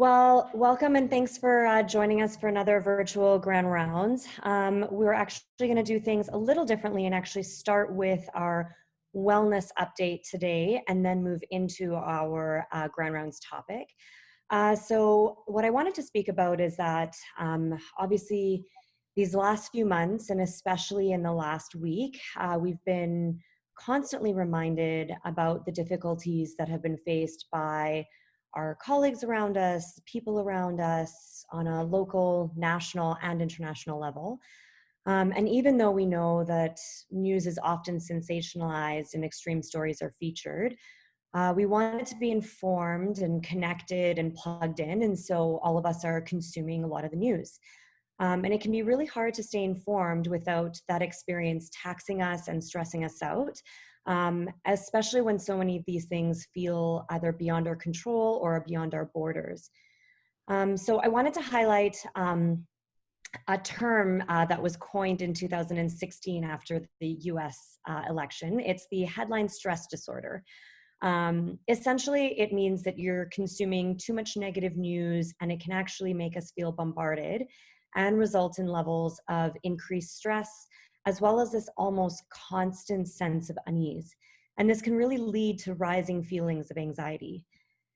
Well, welcome and thanks for joining us for another virtual Grand Rounds. We're actually going to do things a little differently and actually start with our wellness update today and then move into our Grand Rounds topic. So what I wanted to speak about is that obviously these last few months and especially in the last week, we've been constantly reminded about the difficulties that have been faced by our colleagues around us, people around us on a local, national, and international level. And even though we know that news is often sensationalized and extreme stories are featured, we want it to be informed and connected and plugged in, and so all of us are consuming a lot of the news. And it can be really hard to stay informed without that experience taxing us and stressing us out, especially when so many of these things feel either beyond our control or beyond our borders. So I wanted to highlight a term that was coined in 2016 after the US election. It's the headline stress disorder. Essentially, it means that you're consuming too much negative news and it can actually make us feel bombarded and result in levels of increased stress, as well as this almost constant sense of unease. And this can really lead to rising feelings of anxiety.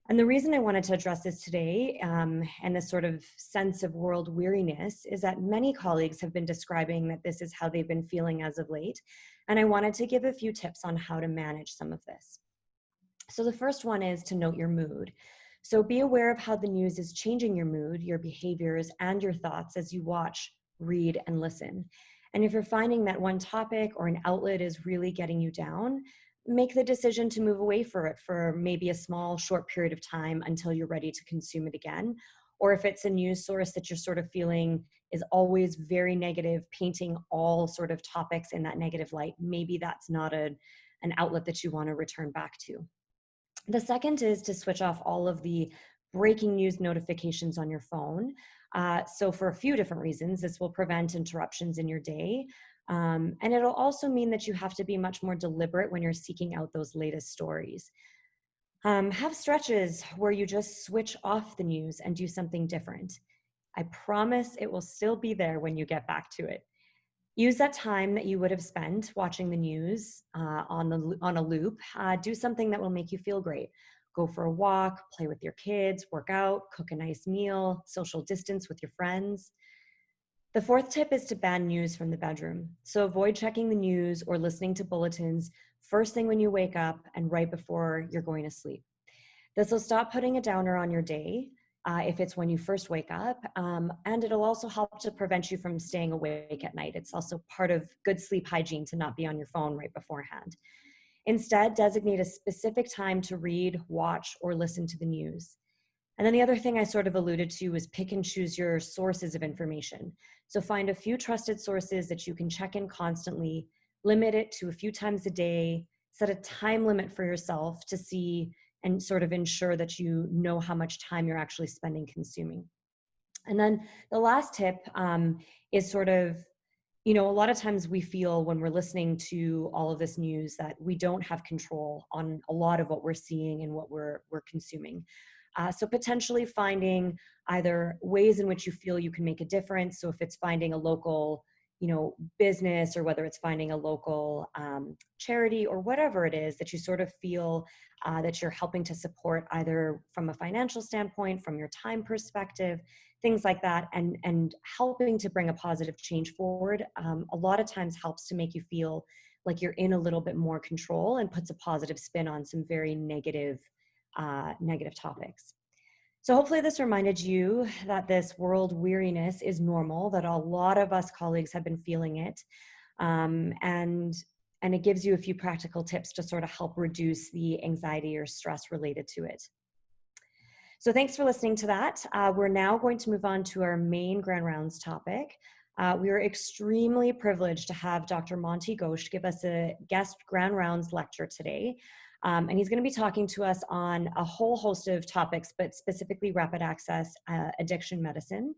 And the reason I wanted to address this today and this sort of sense of world weariness is that many colleagues have been describing that this is how they've been feeling as of late. And I wanted to give a few tips on how to manage some of this. So the first one is to note your mood. So be aware of how the news is changing your mood, your behaviors, and your thoughts as you watch, read, and listen. And if you're finding that one topic or an outlet is really getting you down, make the decision to move away from it for maybe a small, short period of time until you're ready to consume it again. Or if it's a news source that you're sort of feeling is always very negative, painting all sort of topics in that negative light, maybe that's not an outlet that you want to return back to. The second is to switch off all of the breaking news notifications on your phone. So for a few different reasons, this will prevent interruptions in your day. And it'll also mean that you have to be much more deliberate when you're seeking out those latest stories. Have stretches where you just switch off the news and do something different. I promise it will still be there when you get back to it. Use that time that you would have spent watching the news on a loop. Do something that will make you feel great. Go for a walk, play with your kids, work out, cook a nice meal, social distance with your friends. The fourth tip is to ban news from the bedroom. So avoid checking the news or listening to bulletins first thing when you wake up and right before you're going to sleep. This will stop putting a downer on your day if it's when you first wake up, and it'll also help to prevent you from staying awake at night. It's also part of good sleep hygiene to not be on your phone right beforehand. Instead, designate a specific time to read, watch, or listen to the news. And then the other thing I sort of alluded to is pick and choose your sources of information. So find a few trusted sources that you can check in constantly, limit it to a few times a day, set a time limit for yourself to see and sort of ensure that you know how much time you're actually spending consuming. And then the last tip is sort of, a lot of times we feel when we're listening to all of this news that we don't have control on a lot of what we're seeing and what we're consuming. So potentially finding either ways in which you feel you can make a difference. So if it's finding a local business, or whether it's finding a local charity or whatever it is that you sort of feel that you're helping to support, either from a financial standpoint, from your time perspective, things like that, and helping to bring a positive change forward, a lot of times helps to make you feel like you're in a little bit more control and puts a positive spin on some very negative topics. So hopefully this reminded you that this world weariness is normal, that a lot of us colleagues have been feeling it. And it gives you a few practical tips to sort of help reduce the anxiety or stress related to it. So thanks for listening to that. We're now going to move on to our main Grand Rounds topic. We are extremely privileged to have Dr. Monty Ghosh give us a guest Grand Rounds lecture today. And he's going to be talking to us on a whole host of topics, but specifically rapid access addiction medicine.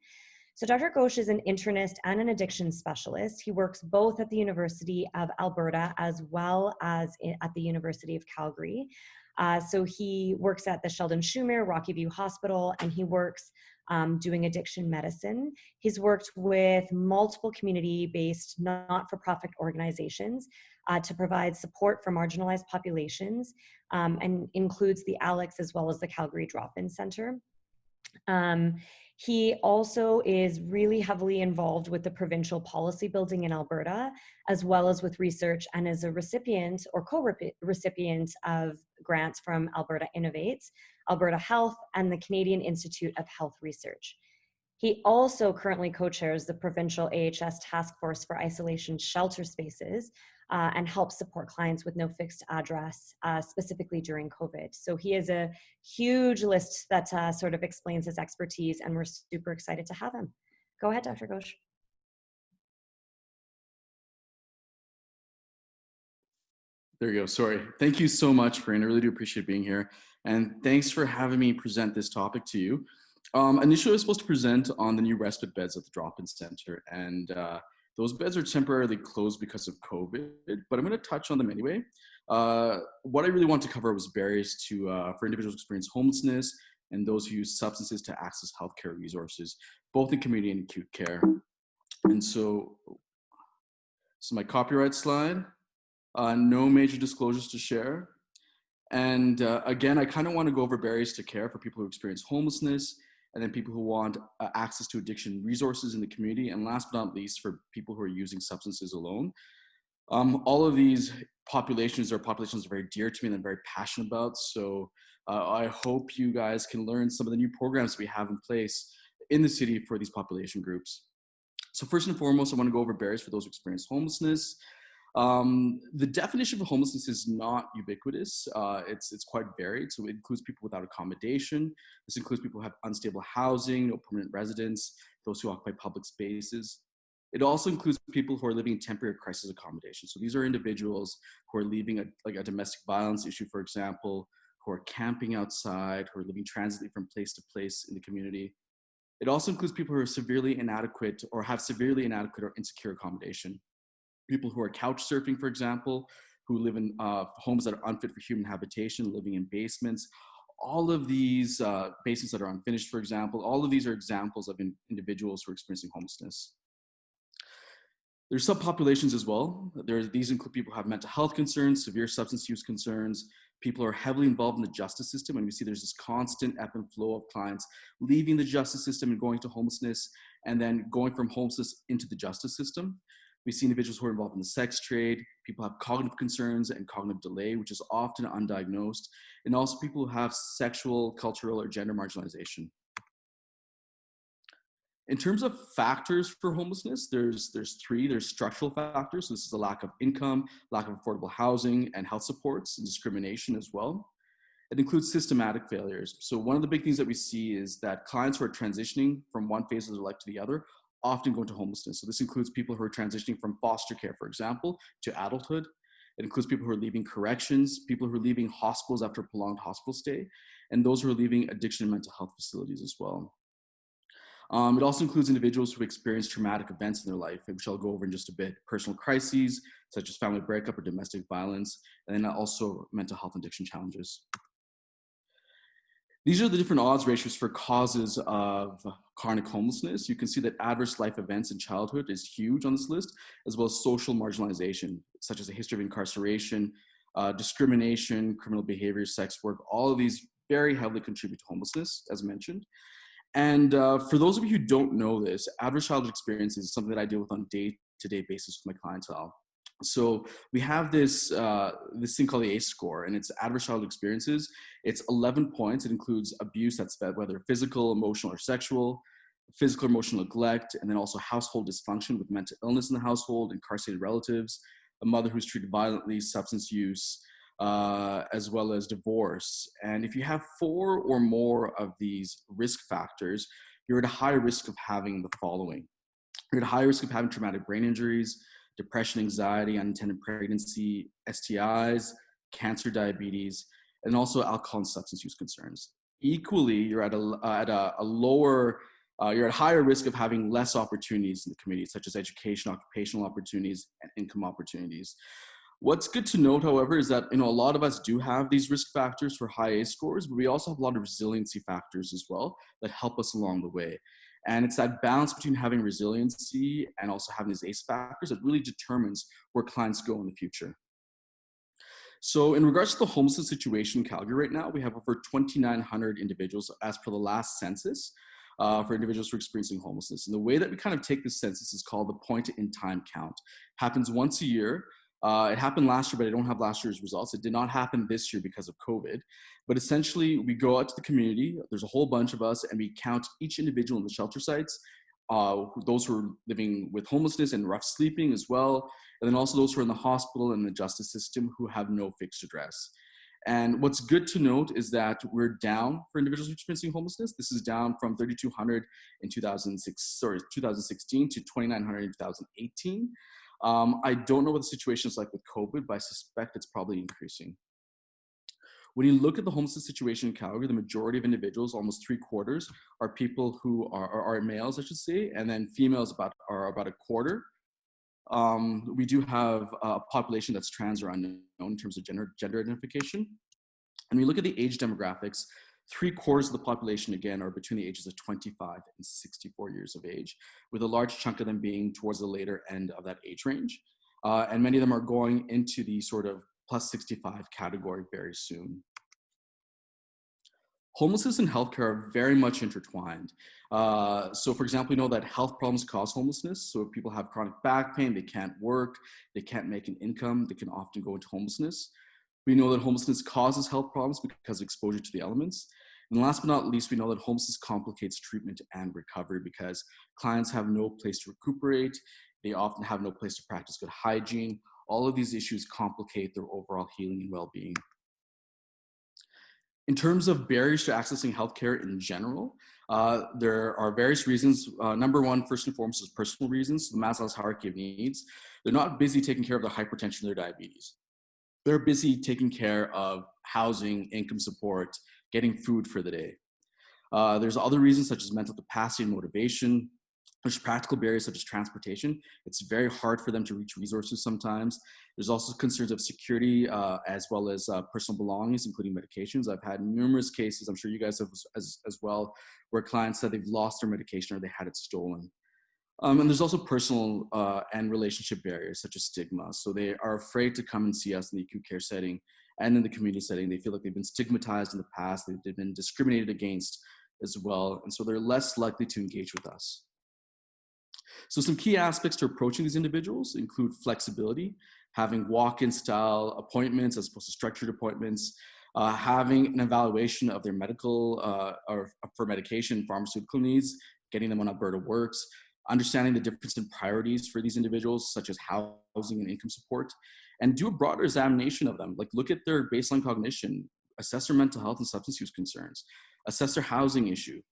So Dr. Ghosh is an internist and an addiction specialist. He works both at the University of Alberta as well as at the University of Calgary. So he works at the Sheldon Schumer Rocky View Hospital, and he works doing addiction medicine. He's worked with multiple community-based not-for-profit organizations to provide support for marginalized populations, and includes the Alex as well as the Calgary Drop-In Center. He also is really heavily involved with the provincial policy building in Alberta, as well as with research, and is a recipient or co-recipient of grants from Alberta Innovates, Alberta Health, and the Canadian Institute of Health Research. He also currently co-chairs the provincial AHS task force for isolation shelter spaces, and helps support clients with no fixed address, specifically during COVID. So he has a huge list that sort of explains his expertise, and we're super excited to have him. Go ahead, Dr. Ghosh. There you go. Sorry. Thank you so much, Corinne. I really do appreciate being here. And thanks for having me present this topic to you. Initially, I was supposed to present on the new respite beds at the drop-in center. And those beds are temporarily closed because of COVID, but I'm going to touch on them anyway. What I really want to cover was barriers to for individuals who experience homelessness and those who use substances to access healthcare resources, both in community and acute care. And so my copyright slide. No major disclosures to share. And again, I kind of want to go over barriers to care for people who experience homelessness, and then people who want access to addiction resources in the community, and last but not least, for people who are using substances alone. All of these populations are very dear to me and I'm very passionate about. So I hope you guys can learn some of the new programs we have in place in the city for these population groups. So first and foremost, I want to go over barriers for those who experience homelessness. The definition of homelessness is not ubiquitous. It's quite varied. So it includes people without accommodation. This includes people who have unstable housing, no permanent residence, those who occupy public spaces. It also includes people who are living in temporary crisis accommodation. So these are individuals who are leaving a domestic violence issue, for example, who are camping outside, who are living transiently from place to place in the community. It also includes people who are severely inadequate or have severely inadequate or insecure accommodation. People who are couch surfing, for example, who live in homes that are unfit for human habitation, living in basements. All of these basements that are unfinished, for example, all of these are examples of individuals who are experiencing homelessness. There's subpopulations as well. These include people who have mental health concerns, severe substance use concerns. People are heavily involved in the justice system, and we see there's this constant ebb and flow of clients leaving the justice system and going to homelessness, and then going from homelessness into the justice system. We see individuals who are involved in the sex trade. People have cognitive concerns and cognitive delay, which is often undiagnosed, and also people who have sexual, cultural, or gender marginalization. In terms of factors for homelessness, there's three. There's structural factors. So this is the lack of income, lack of affordable housing, and health supports, and discrimination as well. It includes systematic failures. So one of the big things that we see is that clients who are transitioning from one phase of their life to the other often go into homelessness. So this includes people who are transitioning from foster care, for example, to adulthood. It includes people who are leaving corrections, people who are leaving hospitals after a prolonged hospital stay, and those who are leaving addiction and mental health facilities as well. It also includes individuals who experience traumatic events in their life, which I'll go over in just a bit. Personal crises, such as family breakup or domestic violence, and then also mental health and addiction challenges. These are the different odds ratios for causes of chronic homelessness. You can see that adverse life events in childhood is huge on this list, as well as social marginalization, such as a history of incarceration, discrimination, criminal behavior, sex work. All of these very heavily contribute to homelessness, as mentioned. And for those of you who don't know this, adverse childhood experiences is something that I deal with on a day-to-day basis with my clientele. So we have this thing called the ACE score, and it's adverse childhood experiences. It's 11 points. It includes abuse, that's whether physical, emotional, or sexual, physical or emotional neglect, and then also household dysfunction with mental illness in the household, incarcerated relatives, a mother who's treated violently, substance use, as well as divorce. And if you have 4 or more of these risk factors, you're at a high risk of having the following. You're at a high risk of having traumatic brain injuries, depression, anxiety, unintended pregnancy, STIs, cancer, diabetes, and also alcohol and substance use concerns. Equally, you're at you're at higher risk of having less opportunities in the community, such as education, occupational opportunities, and income opportunities. What's good to note, however, is that a lot of us do have these risk factors for high ACE scores, but we also have a lot of resiliency factors as well that help us along the way. And it's that balance between having resiliency and also having these ACE factors that really determines where clients go in the future. So in regards to the homelessness situation in Calgary right now, we have over 2,900 individuals as per the last census for individuals who are experiencing homelessness. And the way that we kind of take this census is called the point in time count. Happens once a year. It happened last year, but I don't have last year's results. It did not happen this year because of COVID. But essentially, we go out to the community. There's a whole bunch of us, and we count each individual in the shelter sites, those who are living with homelessness and rough sleeping as well, and then also those who are in the hospital and the justice system who have no fixed address. And what's good to note is that we're down for individuals experiencing homelessness. This is down from 3,200 in 2016 to 2,900 in 2018. I don't know what the situation is like with COVID, but I suspect it's probably increasing. When you look at the homelessness situation in Calgary, the majority of individuals, almost 3/4, are people who are males, I should say, and then females are about a quarter. We do have a population that's trans or unknown in terms of gender identification. And we look at the age demographics, 3/4 of the population, again, are between the ages of 25 and 64 years of age, with a large chunk of them being towards the later end of that age range. And many of them are going into the sort of plus 65 category very soon. Homelessness and healthcare are very much intertwined. So for example, we know that health problems cause homelessness. So if people have chronic back pain, they can't work, they can't make an income, they can often go into homelessness. We know that homelessness causes health problems because of exposure to the elements. And last but not least, we know that homelessness complicates treatment and recovery because clients have no place to recuperate. They often have no place to practice good hygiene. All of these issues complicate their overall healing and well-being. In terms of barriers to accessing healthcare in general, there are various reasons. Number one, first and foremost, is personal reasons. The Maslow's hierarchy of needs. They're not busy taking care of their hypertension or their diabetes. They're busy taking care of housing, income support, getting food for the day. There's other reasons such as mental capacity and motivation. There's practical barriers such as transportation. It's very hard for them to reach resources sometimes. There's also concerns of security as well as personal belongings, including medications. I've had numerous cases, I'm sure you guys have as well, where clients said they've lost their medication or they had it stolen. And there's also personal and relationship barriers such as stigma. So they are afraid to come and see us in the acute care setting and in the community setting. They feel like they've been stigmatized in the past, they've been discriminated against as well. And so they're less likely to engage with us. So some key aspects to approaching these individuals include flexibility, having walk-in style appointments as opposed to structured appointments, having an evaluation of their medical or for medication, pharmaceutical needs, getting them on Alberta Works, understanding the difference in priorities for these individuals, such as housing and income support, and do a broader examination of them. Like look at their baseline cognition, assess their mental health and substance use concerns, assess their housing issues.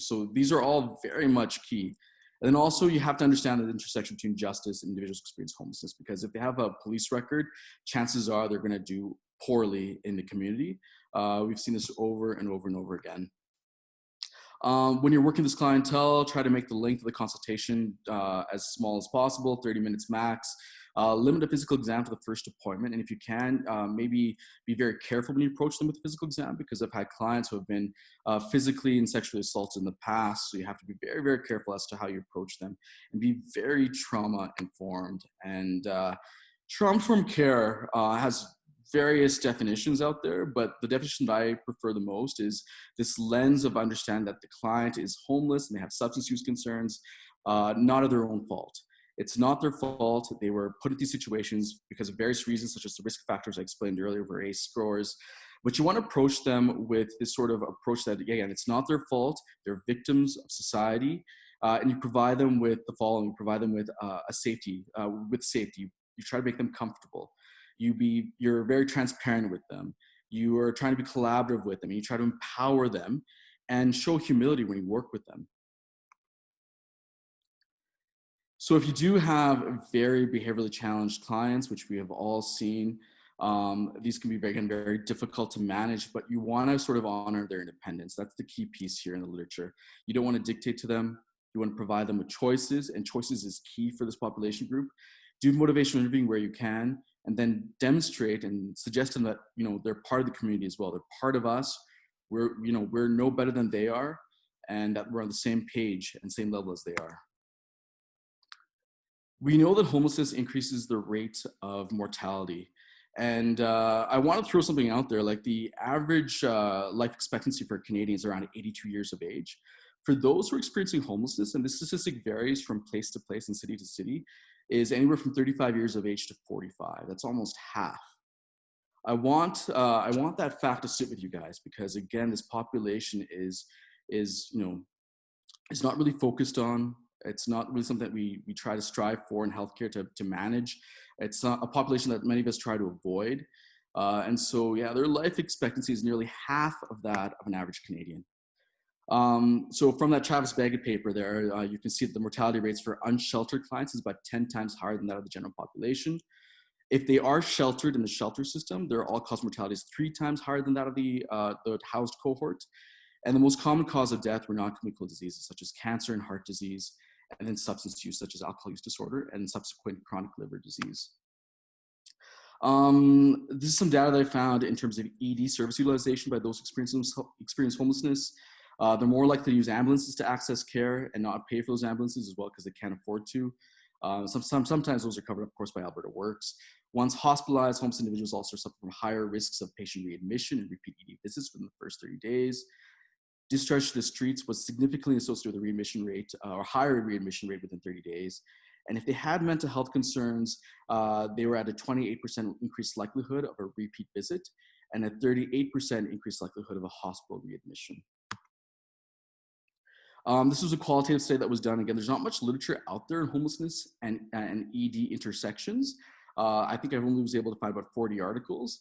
So these are all very much key. And then also you have to understand the intersection between justice and individuals experience homelessness, because if they have a police record, chances are they're gonna do poorly in the community. We've seen this over and over and over again. When you're working with this clientele, try to make the length of the consultation as small as possible, 30 minutes max. Limit a physical exam to the first appointment. And if you can, maybe be very careful when you approach them with the physical exam, because I've had clients who have been physically and sexually assaulted in the past. So you have to be very, very careful as to how you approach them and be very trauma informed. And trauma-informed care has various definitions out there, but the definition that I prefer the most is this lens of understanding that the client is homeless and they have substance use concerns, not of their own fault. It's not their fault. They were put in these situations because of various reasons, such as the risk factors I explained earlier, where ACE scores. But you want to approach them with this sort of approach that, again, it's not their fault. They're victims of society. And you provide them with the following. You provide them with safety. You try to make them comfortable. You're very transparent with them. You are trying to be collaborative with them. You try to empower them and show humility when you work with them. So if you do have very behaviorally challenged clients, which we have all seen, these can be very difficult to manage, but you want to sort of honor their independence. That's the key piece here in the literature. You don't want to dictate to them. You want to provide them with choices, and choices is key for this population group. do motivational interviewing where you can, and then demonstrate and suggest to them that, they're part of the community as well. They're part of us. We're no better than they are, and that we're on the same page and same level as they are. We know that homelessness increases the rate of mortality. And I want to throw something out there, like the average life expectancy for Canadians is around 82 years of age. For those who are experiencing homelessness, and this statistic varies from place to place and city to city, is anywhere from 35 years of age to 45. That's almost half. I want that fact to sit with you guys, because again, this population is not really focused on. It's not really something that we try to strive for in healthcare to manage. It's not a population that many of us try to avoid. And so, yeah, their life expectancy is nearly half of that of an average Canadian. So from that Travis Baggett paper there, you can see that the mortality rates for unsheltered clients is about 10 times higher than that of the general population. If they are sheltered in the shelter system, their all-cause mortality is 3 times higher than that of the housed cohort. And the most common cause of death were non-communicable diseases such as cancer and heart disease, and then substance use such as alcohol use disorder and subsequent chronic liver disease. This is some data that I found in terms of ED service utilization by those experiencing homelessness. They're more likely to use ambulances to access care and not pay for those ambulances as well because they can't afford to. Sometimes those are covered, of course, by Alberta Works. Once hospitalized, homeless individuals also suffer from higher risks of patient readmission and repeat ED visits within the first 30 days. Discharge to the streets was significantly associated with a readmission rate or higher readmission rate within 30 days. And if they had mental health concerns, they were at a 28% increased likelihood of a repeat visit and a 38% increased likelihood of a hospital readmission. This was a qualitative study that was done. Again, there's not much literature out there in homelessness and ED intersections. I think I only was able to find about 40 articles,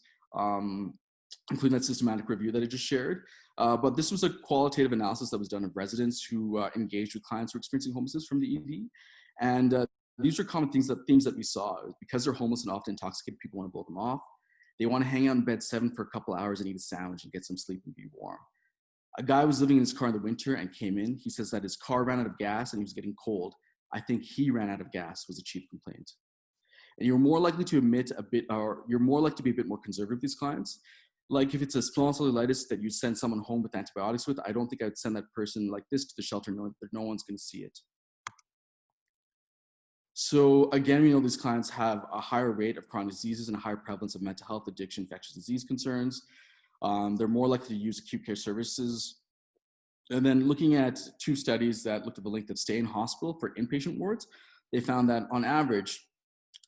including that systematic review that I just shared. But this was a qualitative analysis that was done of residents who engaged with clients who were experiencing homelessness from the ED. And these are common themes that we saw. Because they're homeless and often intoxicated, people want to blow them off. They want to hang out in bed 7 for a couple hours and eat a sandwich and get some sleep and be warm. A guy was living in his car in the winter and came in. He says that his car ran out of gas and he was getting cold. I think he ran out of gas was a chief complaint. And you're more likely to be a bit more conservative with these clients. Like if it's a small cellulitis that you send someone home with antibiotics with, I don't think I'd send that person like this to the shelter knowing that no one's going to see it. So again, we know these clients have a higher rate of chronic diseases and a higher prevalence of mental health, addiction, infectious disease concerns. They're more likely to use acute care services. And then looking at 2 studies that looked at the length of stay in hospital for inpatient wards, they found that on average,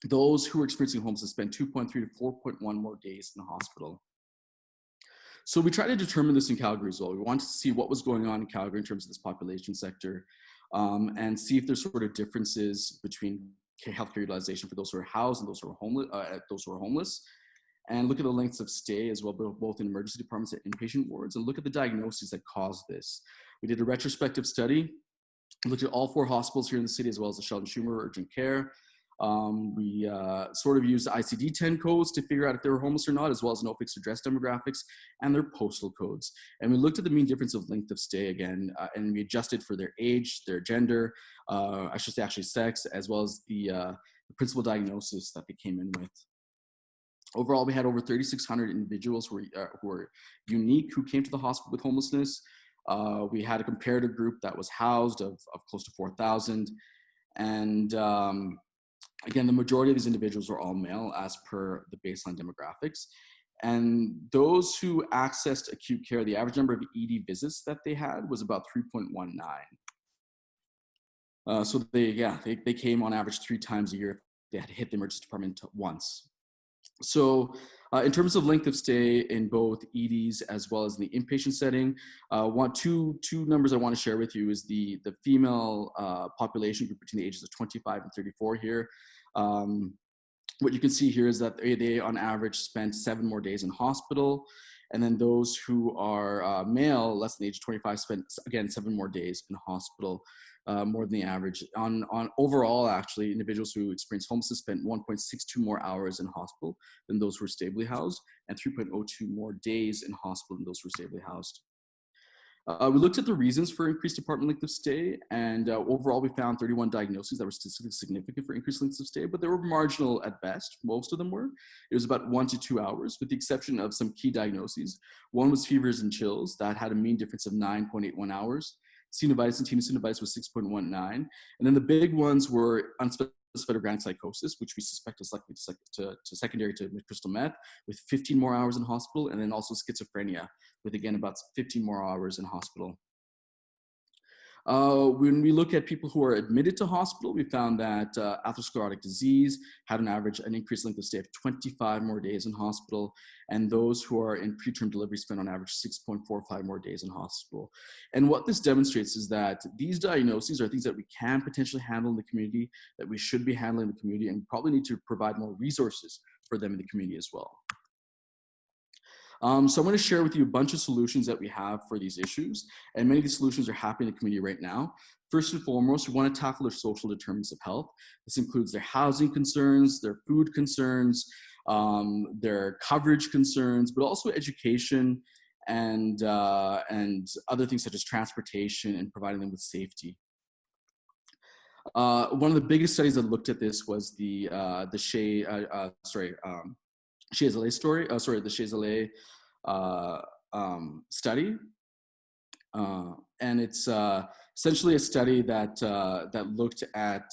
those who are experiencing homelessness spend 2.3 to 4.1 more days in the hospital. So we tried to determine this in Calgary as well. We wanted to see what was going on in Calgary in terms of this population sector and see if there's sort of differences between healthcare utilization for those who are housed and those who are homeless, and look at the lengths of stay as well, both in emergency departments and inpatient wards, and look at the diagnoses that cause this. We did a retrospective study, looked at all 4 hospitals here in the city as well as the Sheldon Schumer urgent care. We sort of used ICD-10 codes to figure out if they were homeless or not, as well as no fixed address demographics and their postal codes. And we looked at the mean difference of length of stay again, and we adjusted for their age, their gender, I should say actually sex, as well as the principal diagnosis that they came in with. Overall, we had over 3,600 individuals who were unique who came to the hospital with homelessness. We had a comparative group that was housed of close to 4,000. And again, the majority of these individuals were all male as per the baseline demographics. And those who accessed acute care, the average number of ED visits that they had was about 3.19. So they came on average 3 times a year. They had to hit the emergency department once. So in terms of length of stay in both EDs as well as in the inpatient setting, two numbers I want to share with you is the female population group between the ages of 25 and 34 here. What you can see here is that they on average spent 7 more days in hospital. And then those who are male, less than the age of 25, spent, again, 7 more days in hospital, more than the average. On overall, actually, individuals who experience homelessness spent 1.62 more hours in hospital than those who were stably housed, and 3.02 more days in hospital than those who were stably housed. We looked at the reasons for increased department length of stay, and overall we found 31 diagnoses that were statistically significant for increased lengths of stay, but they were marginal at best. Most of them were. It was about 1 to 2 hours, with the exception of some key diagnoses. One was fevers and chills that had a mean difference of 9.81 hours. Synovitis and tenosynovitis was 6.19. And then the big ones were unspecified organic psychosis, which we suspect is likely to secondary to crystal meth, with 15 more hours in hospital, and then also schizophrenia, with again about 15 more hours in hospital. When we look at people who are admitted to hospital, we found that atherosclerotic disease had an increased length of stay of 25 more days in hospital, and those who are in preterm delivery spend on average 6.45 more days in hospital. And what this demonstrates is that these diagnoses are things that we can potentially handle in the community, that we should be handling in the community, and probably need to provide more resources for them in the community as well. So I'm going to share with you a bunch of solutions that we have for these issues, and many of these solutions are happening in the community right now. First and foremost, we want to tackle their social determinants of health. This includes their housing concerns, their food concerns, their coverage concerns, but also education and other things such as transportation and providing them with safety. One of the biggest studies that looked at this was the Shea-Zale study, and it's essentially a study that looked at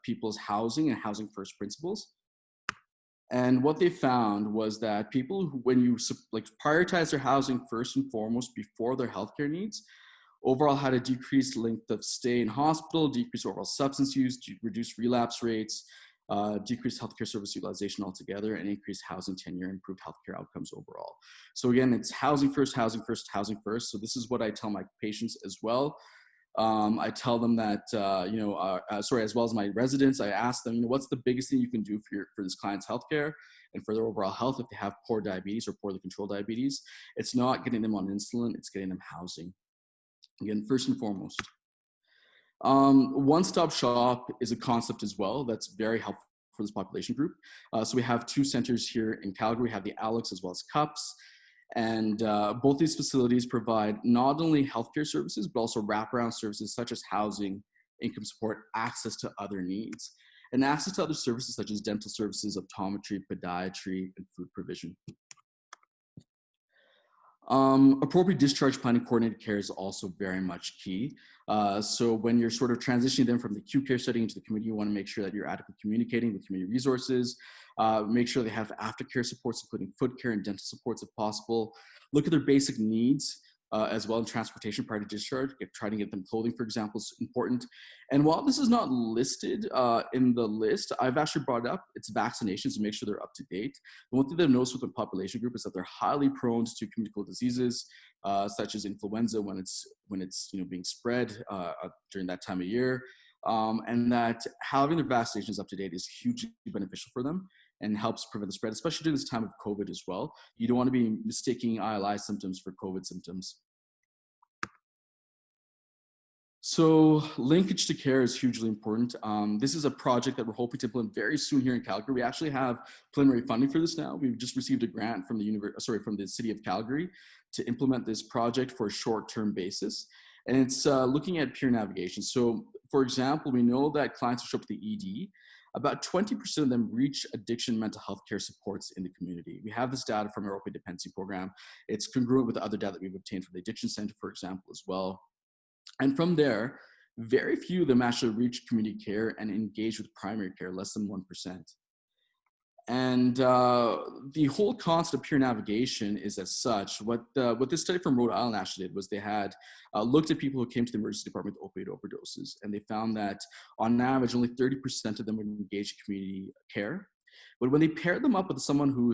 people's housing and housing first principles. And what they found was that people who, when you prioritize their housing first and foremost before their healthcare needs, overall had a decreased length of stay in hospital, decreased overall substance use, reduced relapse rates, decreased healthcare service utilization altogether, and increased housing tenure, improved healthcare outcomes overall. So again, it's housing first, housing first, housing first. So this is what I tell my patients as well. I tell them that, as well as my residents, I ask them, what's the biggest thing you can do for this client's healthcare and for their overall health if they have poor diabetes or poorly controlled diabetes? It's not getting them on insulin, it's getting them housing. Again, first and foremost. One-stop shop is a concept as well that's very helpful for this population group. So we have 2 centers here in Calgary. We have the Alex as well as CUPS. And both these facilities provide not only healthcare services, but also wraparound services such as housing, income support, access to other needs, and access to other services such as dental services, optometry, podiatry, and food provision. Appropriate discharge planning coordinated care is also very much key. So when you're sort of transitioning them from the acute care setting into the community, you want to make sure that you're adequately communicating with community resources, make sure they have aftercare supports, including foot care and dental supports if possible. Look at their basic needs as well as transportation prior to discharge. Try to get them clothing, for example, is important. And while this is not listed in the list, I've actually brought it up. It's vaccinations to make sure they're up to date. The one thing that I've noticed with the population group is that they're highly prone to communicable diseases, such as influenza when it's being spread during that time of year, and that having their vaccinations up to date is hugely beneficial for them and helps prevent the spread, especially during this time of COVID as well. You don't want to be mistaking ILI symptoms for COVID symptoms. So linkage to care is hugely important. This is a project that we're hoping to implement very soon here in Calgary. We actually have preliminary funding for this now. We've just received a grant from the city of Calgary to implement this project for a short-term basis. And it's looking at peer navigation. So for example, we know that clients who show up to the ED, about 20% of them reach addiction mental health care supports in the community. We have this data from our opioid dependency program. It's congruent with other data that we've obtained from the Addiction Center, for example, as well. And from there, very few of them actually reach community care and engage with primary care, less than 1%. And the whole concept of peer navigation is as such. What this study from Rhode Island actually did was they had looked at people who came to the emergency department with opioid overdoses, and they found that on average, only 30% of them would engage in community care. But when they paired them up with someone who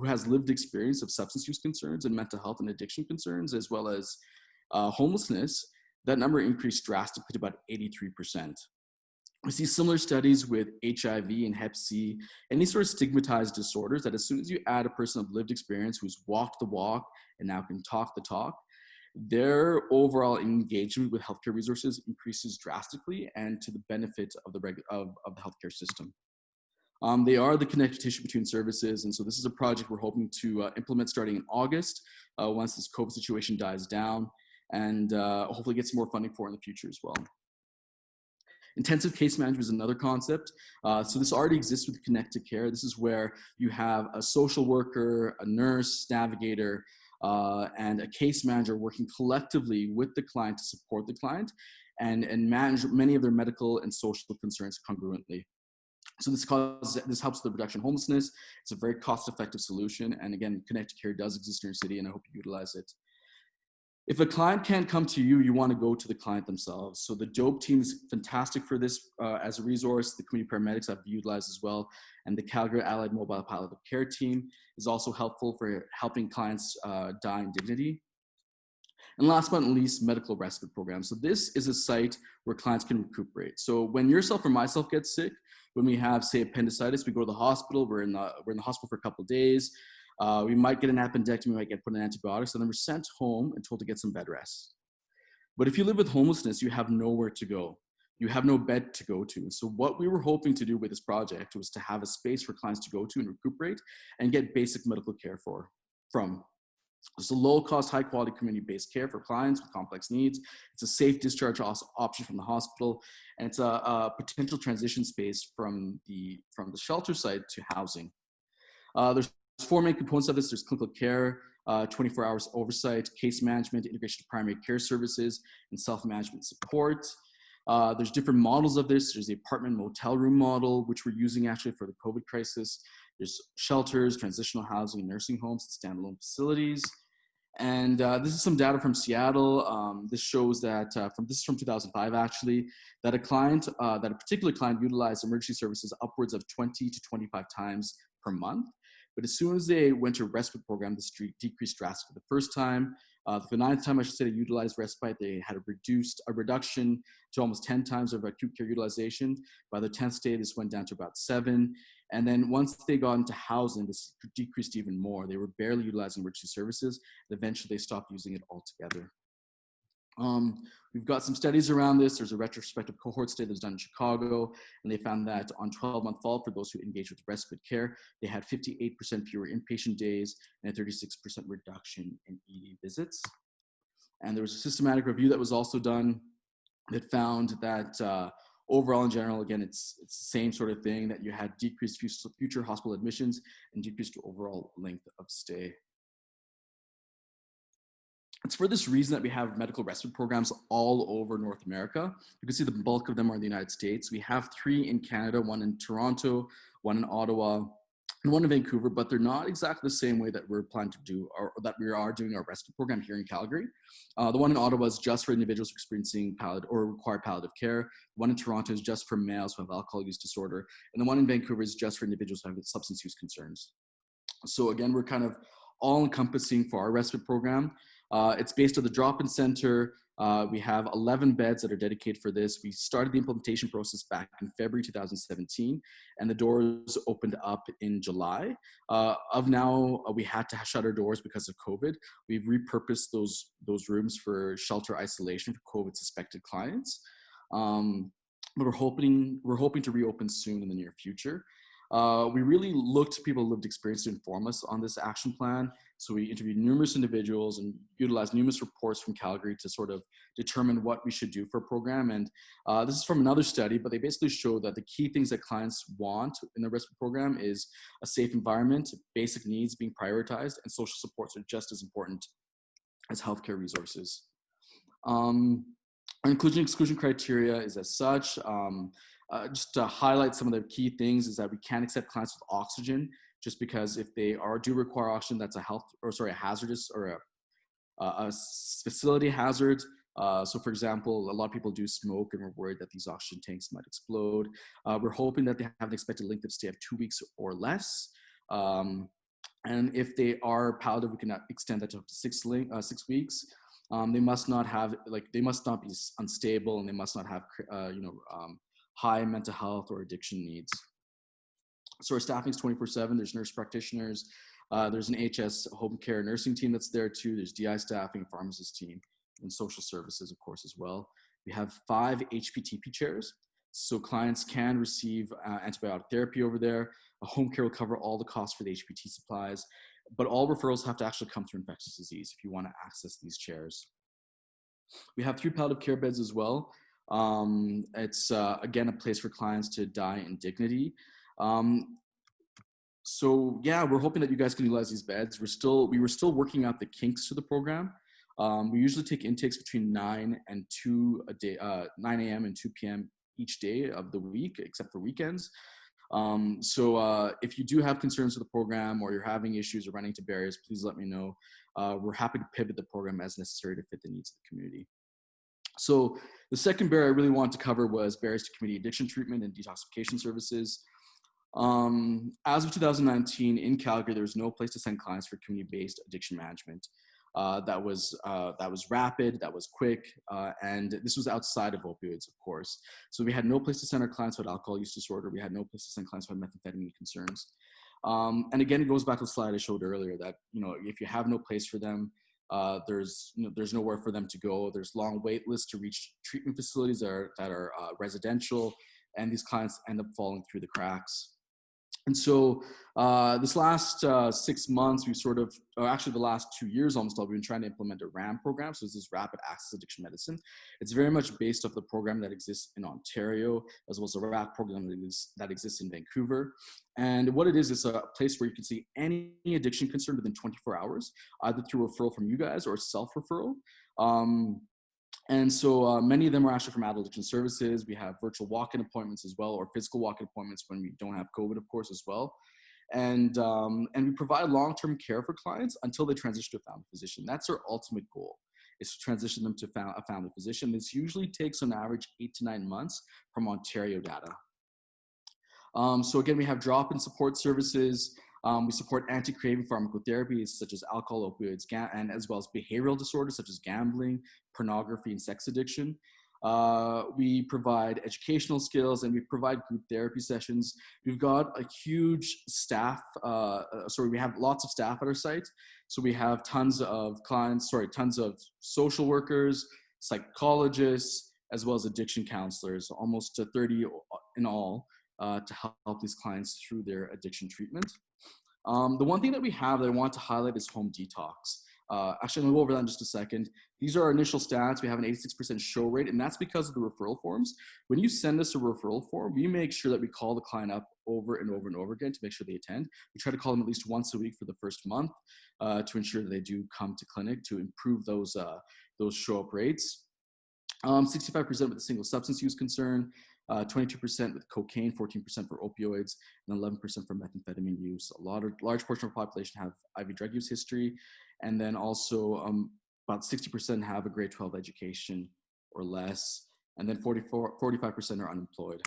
has lived experience of substance use concerns and mental health and addiction concerns, as well as homelessness, that number increased drastically to about 83%. We see similar studies with HIV and Hep C, any sort of stigmatized disorders, that as soon as you add a person of lived experience who's walked the walk and now can talk the talk, their overall engagement with healthcare resources increases drastically and to the benefit of the healthcare system. They are the connective tissue between services, and so this is a project we're hoping to implement starting in August once this COVID situation dies down. and hopefully get some more funding for in the future as well. Intensive case management is another concept. So this already exists with connected care. This is where you have a social worker, a nurse, navigator, and a case manager working collectively with the client to support the client and manage many of their medical and social concerns congruently. So this helps the reduction of homelessness. It's a very cost-effective solution. And again, connected care does exist in your city, and I hope you utilize it. If a client can't come to you, you want to go to the client themselves. So the DOPE team is fantastic for this as a resource. The community paramedics I've utilized as well. And the Calgary Allied Mobile Palliative Care team is also helpful for helping clients die in dignity. And last but not least, medical respite programs. So this is a site where clients can recuperate. So when yourself or myself get sick, when we have, say, appendicitis, we go to the hospital, we're in the hospital for a couple of days. We might get an appendectomy, we might get put on antibiotics, and then we're sent home and told to get some bed rest. But if you live with homelessness, you have nowhere to go. You have no bed to go to. So what we were hoping to do with this project was to have a space for clients to go to and recuperate and get basic medical care from. It's a low-cost, high-quality community-based care for clients with complex needs. It's a safe discharge option from the hospital, and it's a potential transition space from the shelter site to housing. There's 4 main components of this. There's clinical care, 24 hours oversight, case management, integration of primary care services, and self-management support. There's different models of this. There's the apartment motel room model, which we're using actually for the COVID crisis. There's shelters, transitional housing, nursing homes, and standalone facilities. And this is some data from Seattle. This shows that this is from 2005 actually, that a particular client utilized emergency services upwards of 20 to 25 times per month. But as soon as they went to a respite program, this decreased drastically. The first time, the 9th time I should say they utilized respite, they had a reduction to almost 10 times of acute care utilization. By the 10th day, this went down to about 7. And then once they got into housing, this decreased even more. They were barely utilizing emergency services, and eventually they stopped using it altogether. We've got some studies around this. There's a retrospective cohort study that was done in Chicago, and they found that on 12-month follow-up for those who engaged with respite care, they had 58% fewer inpatient days and a 36% reduction in ED visits. And there was a systematic review that was also done that found that overall, in general, again, it's the same sort of thing, that you had decreased future hospital admissions and decreased overall length of stay. It's for this reason that we have medical respite programs all over North America. You can see the bulk of them are in the United States. We have 3 in Canada, 1 in Toronto, 1 in Ottawa, and 1 in Vancouver, but they're not exactly the same way that we're planning to do, or that we are doing our respite program here in Calgary. The 1 in Ottawa is just for individuals experiencing palliative or require palliative care. The 1 in Toronto is just for males who have alcohol use disorder. And the 1 in Vancouver is just for individuals who have substance use concerns. So again, we're kind of all encompassing for our respite program. It's based on the drop-in center. We have 11 beds that are dedicated for this. We started the implementation process back in February 2017, and the doors opened up in July. We had to shut our doors because of COVID. We've repurposed those rooms for shelter isolation for COVID suspected clients. But we're hoping to reopen soon in the near future. We really looked to people with lived experience to inform us on this action plan. So we interviewed numerous individuals and utilized numerous reports from Calgary to sort of determine what we should do for a program. And this is from another study, but they basically show that the key things that clients want in the respite program is a safe environment, basic needs being prioritized, and social supports are just as important as healthcare resources. Our inclusion exclusion criteria is as such. Just to highlight some of the key things is that we can't accept clients with oxygen, just because if they do require oxygen, that's a hazardous or a facility hazard. So for example, a lot of people do smoke and we're worried that these oxygen tanks might explode. We're hoping that they have an expected length of stay of 2 weeks or less. And if they are palliative, we can extend that to up to 6 weeks. They must not be unstable, and they must not have, high mental health or addiction needs. So our staffing is 24/7. There's nurse practitioners. There's an HS home care nursing team that's there too. There's DI staffing, pharmacist team, and social services, of course, as well. We have 5 HPTP chairs. So clients can receive antibiotic therapy over there. Home care will cover all the costs for the HPT supplies, but all referrals have to actually come through infectious disease if you want to access these chairs. We have 3 palliative care beds as well. It's again a place for clients to die in dignity. So yeah, we're hoping that you guys can utilize these beds. We were still working out the kinks to the program. We usually take intakes between 9 and 2 a day, 9 a.m. and 2 p.m. each day of the week, except for weekends. So if you do have concerns with the program, or you're having issues or running into barriers, please let me know. We're happy to pivot the program as necessary to fit the needs of the community. So the second barrier I really wanted to cover was barriers to community addiction treatment and detoxification services. As of 2019 in Calgary, there was no place to send clients for community-based addiction management. That was rapid, that was quick, and this was outside of opioids, of course. So we had no place to send our clients with alcohol use disorder. We had no place to send clients with methamphetamine concerns. And again, it goes back to the slide I showed earlier that, if you have no place for them, there's nowhere for them to go. There's long wait lists to reach treatment facilities that are residential, and these clients end up falling through the cracks. And so this last 6 months, actually the last 2 years almost, we've been trying to implement a RAAM program. So this is Rapid Access Addiction Medicine. It's very much based off the program that exists in Ontario, as well as a RAC program that exists in Vancouver. And what it is a place where you can see any addiction concern within 24 hours, either through referral from you guys or self-referral. And so many of them are actually from adult addiction services. We have virtual walk-in appointments as well, or physical walk-in appointments when we don't have COVID, of course, as well. And we provide long-term care for clients until they transition to a family physician. That's our ultimate goal, is to transition them to a family physician. This usually takes on average 8 to 9 months from Ontario data. So again, we have drop-in support services. We support anti-craving pharmacotherapies such as alcohol, opioids, and as well as behavioral disorders such as gambling, pornography, and sex addiction. We provide educational skills, and we provide group therapy sessions. We've got a huge staff. We have lots of staff at our site. So we have tons of social workers, psychologists, as well as addiction counselors, almost 30 in all, to help these clients through their addiction treatment. The one thing that we have that I want to highlight is home detox. Actually, I'm gonna go over that in just a second. These are our initial stats. We have an 86% show rate, and that's because of the referral forms. When you send us a referral form, we make sure that we call the client up over and over and over again to make sure they attend. We try to call them at least once a week for the first month to ensure that they do come to clinic to improve those show-up rates. 65% with a single substance use concern, 22% with cocaine, 14% for opioids, and 11% for methamphetamine use. Large portion of the population have IV drug use history, and then also about 60% have a grade 12 education or less, and then 45% are unemployed.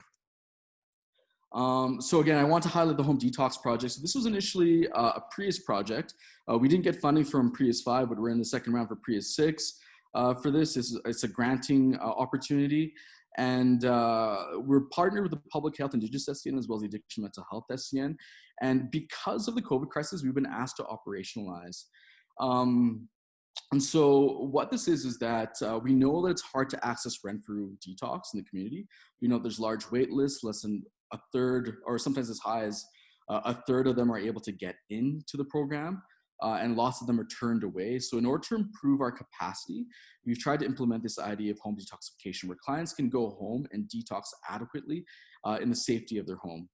So again, I want to highlight the home detox project. So this was initially a Prius project. We didn't get funding from Prius 5, but we're in the second round for Prius 6. For this, it's a granting opportunity. And we're partnered with the Public Health Indigenous SCN as well as the Addiction Mental Health SCN. And because of the COVID crisis, we've been asked to operationalize. And so what this is that we know that it's hard to access rent-through detox in the community. We know there's large wait lists, less than a third, or sometimes as high as a third of them are able to get into the program. And lots of them are turned away. So in order to improve our capacity, we've tried to implement this idea of home detoxification, where clients can go home and detox adequately in the safety of their home.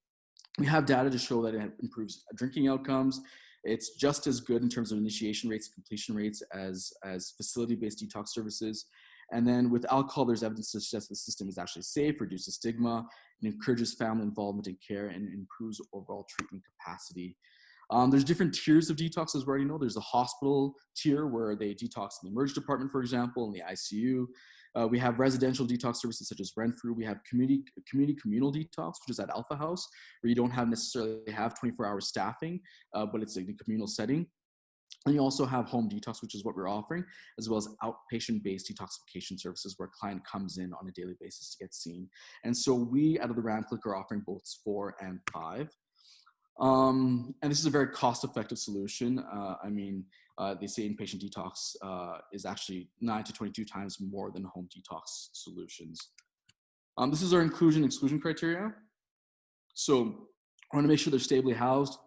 We have data to show that it improves drinking outcomes. It's just as good in terms of initiation rates and completion rates as facility-based detox services. And then with alcohol, there's evidence to suggest the system is actually safe, reduces stigma, and encourages family involvement in care, and improves overall treatment capacity. There's different tiers of detox, as we already know. There's a hospital tier where they detox in the emergency department, for example, in the ICU. We have residential detox services such as rent-through. We have community communal detox, which is at Alpha House, where you don't necessarily have 24-hour staffing, but it's in a communal setting. And you also have home detox, which is what we're offering, as well as outpatient-based detoxification services where a client comes in on a daily basis to get seen. And so we, out of the RAAM clinic, are offering both 4 and 5. And this is a very cost-effective solution. They say inpatient detox is actually 9 to 22 times more than home detox solutions. This is our inclusion-exclusion criteria. So I want to make sure they're stably housed.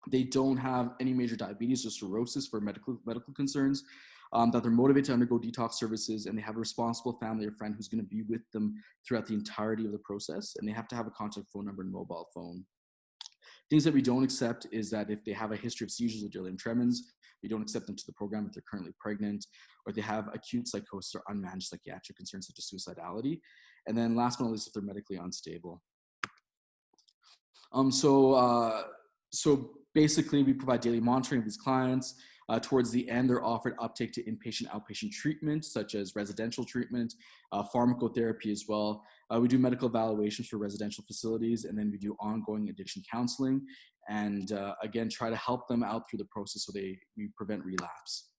They don't have any major diabetes or cirrhosis for medical concerns. that they're motivated to undergo detox services, and they have a responsible family or friend who's going to be with them throughout the entirety of the process, and they have to have a contact phone number and mobile phone. Things that we don't accept is that if they have a history of seizures or delirium tremens, we don't accept them to the program if they're currently pregnant, or if they have acute psychosis or unmanaged psychiatric concerns such as suicidality. And then last but not least, if they're medically unstable. So basically, we provide daily monitoring of these clients. Towards the end, they're offered uptake to inpatient, outpatient treatment, such as residential treatment, pharmacotherapy as well. We do medical evaluations for residential facilities, and then we do ongoing addiction counseling, and again, try to help them out through the process so we prevent relapse.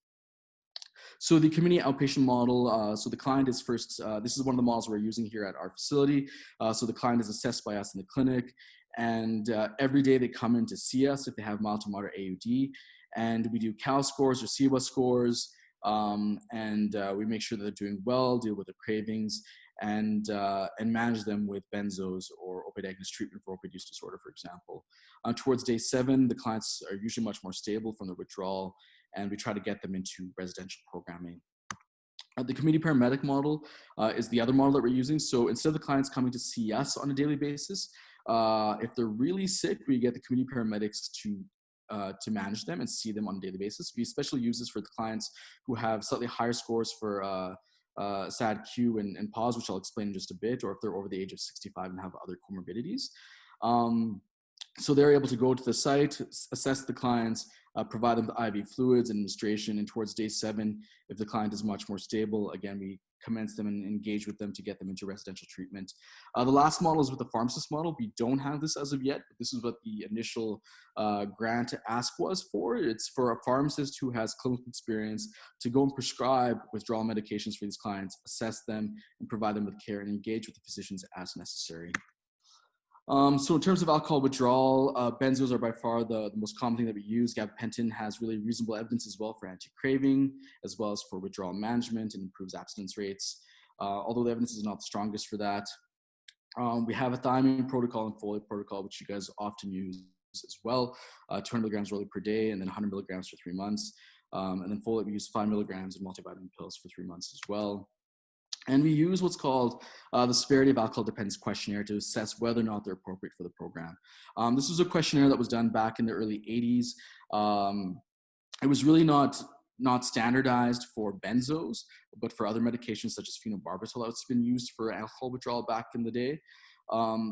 So the community outpatient model, so the client is first, this is one of the models we're using here at our facility. So the client is assessed by us in the clinic, and every day they come in to see us if they have mild to moderate AUD, and we do CAL scores or CWA scores, and we make sure that they're doing well, deal with their cravings, and manage them with benzos or opioid agonist treatment for opioid use disorder, for example. Towards day 7, the clients are usually much more stable from the withdrawal, and we try to get them into residential programming. The community paramedic model is the other model that we're using. So instead of the clients coming to see us on a daily basis, if they're really sick, we get the community paramedics to manage them and see them on a daily basis. We especially use this for the clients who have slightly higher scores for SAD-Q and PAUSE, which I'll explain in just a bit, or if they're over the age of 65 and have other comorbidities. So they're able to go to the site, assess the clients, provide them the IV fluids, administration, and towards day 7, if the client is much more stable, again, we commence them and engage with them to get them into residential treatment. The last model is with the pharmacist model. We don't have this as of yet, but this is what the initial grant ask was for. It's for a pharmacist who has clinical experience to go and prescribe withdrawal medications for these clients, assess them, and provide them with care and engage with the physicians as necessary. So in terms of alcohol withdrawal, benzos are by far the most common thing that we use. Gabapentin has really reasonable evidence as well for anti-craving, as well as for withdrawal management, and improves abstinence rates, although the evidence is not the strongest for that. We have a thiamine protocol and folate protocol, which you guys often use as well, 200 milligrams orally per day, and then 100 milligrams for 3 months. And then folate, we use 5 milligrams of multivitamin pills for 3 months as well. And we use what's called the Severity of Alcohol Dependence Questionnaire to assess whether or not they're appropriate for the program. This was a questionnaire that was done back in the early 80s. It was really not standardized for benzos, but for other medications such as phenobarbital that's been used for alcohol withdrawal back in the day.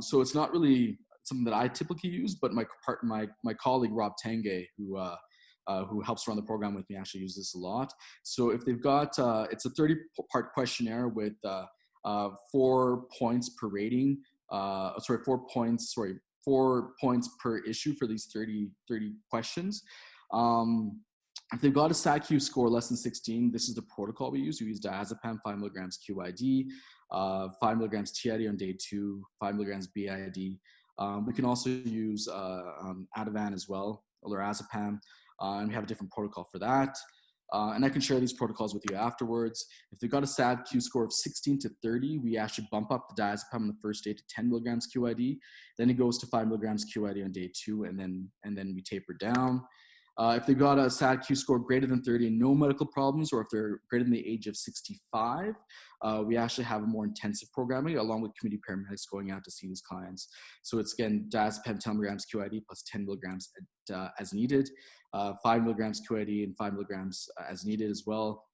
So it's not really something that I typically use, but my colleague Rob Tanguay, who helps run the program with me, actually uses this a lot. So if they've got, it's a 30-part questionnaire with 4 points per rating, 4 points per issue for these 30 questions. If they've got a SAD-Q score less than 16, this is the protocol we use. We use diazepam, 5 milligrams QID, 5 milligrams TID on day 2, 5 milligrams BID. We can also use Ativan as well, lorazepam. And we have a different protocol for that. And I can share these protocols with you afterwards. If they've got a SAD-Q score of 16 to 30, we actually bump up the diazepam on the first day to 10 milligrams QID. Then it goes to 5 milligrams QID on day 2, and then we taper down. If they've got a SAD-Q score greater than 30 and no medical problems, or if they're greater than the age of 65, we actually have a more intensive programming along with community paramedics going out to see these clients. So it's again, diazepam 10 milligrams QID plus 10 milligrams as needed, 5 milligrams QID and 5 milligrams as needed as well.